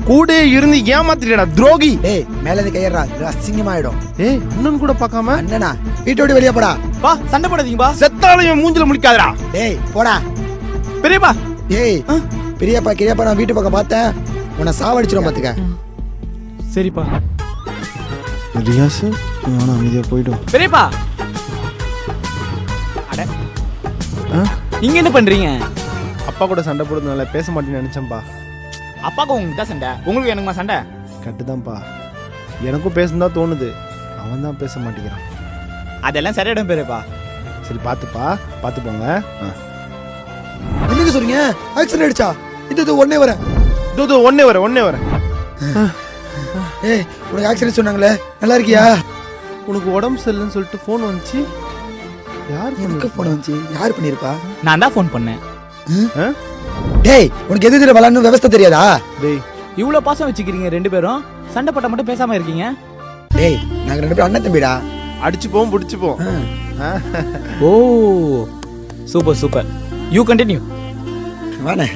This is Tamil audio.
கூட இருந்து ஏமாத்திட்டா துரோகி. டேய் மேல இருந்து கையறா, அசிங்கமாயிடும். ஏய் அண்ணன் கூட பார்க்காம அண்ணனா வீட்டை விட்டு வெளியே போடா. பா சண்டை போடாதீங்கப்பா. செத்தாலையும் மூஞ்சில முழிக்காதடா. டேய் போடா. பெரியப்பா டேய் பெரியப்பா கிரியப்பா நான் வீட்டு பக்கம் பார்த்தேன், உன்னை சாவடிச்சிரும் பாத்துக்க. சரிப்பா. ரியாஸ் நானும் அமைதியா போயிடும். பெரியப்பா அட நீங்க என்ன பண்றீங்க? அப்பா கூட சண்டை போடுறதுனால பேச மாட்டேன்னு நினைச்சேன்ப்பா. அப்பாக்கு உங்களுக்கு தான் சண்டை, உங்களுக்கு எனக்குமா சண்டை? கட்டுதான்ப்பா, எனக்கும் பேசணும் தான் தோணுது, அவன் தான் பேச மாட்டேங்கிறான். அதெல்லாம் சரியிடும் பெரியப்பா. சரி பார்த்துப்பா, பார்த்து போங்க. என்னங்க சொல்றீங்க? ஆக்சிடென்ட் ஆயிடுச்சா? இது ஒன்னே வரேன். இதோ ஒன்னே வரேன். ஏய் உனக்கு ஆக்சிடென்ட் சொன்னாங்களே, நல்லா இருக்கியா? உனக்கு உடம்பு சரியில்லைன்னு சொல்லிட்டு ஃபோன் வந்துச்சு. யார் எனக்கு போன் வந்துச்சு? யார் பண்ணிருப்பா? நான் தான் ஃபோன் பண்ணேன். டேய் உனக்கு எது எதிர விளாடணும் விவசாய தெரியாதா? டேய் இவ்வளவு பாசம் வச்சுக்கிறீங்க ரெண்டு பேரும், சண்டை போட்ட மட்டும் பேசாம இருக்கீங்க. டேய் நாங்க ரெண்டு பேரும் அண்ணன் தம்பிடா. அடிச்சு போவோம் பிடிச்சுப்போம். ஓ சூப்பர் சூப்பர், யூ கண்டினியூ. வாண்ணே.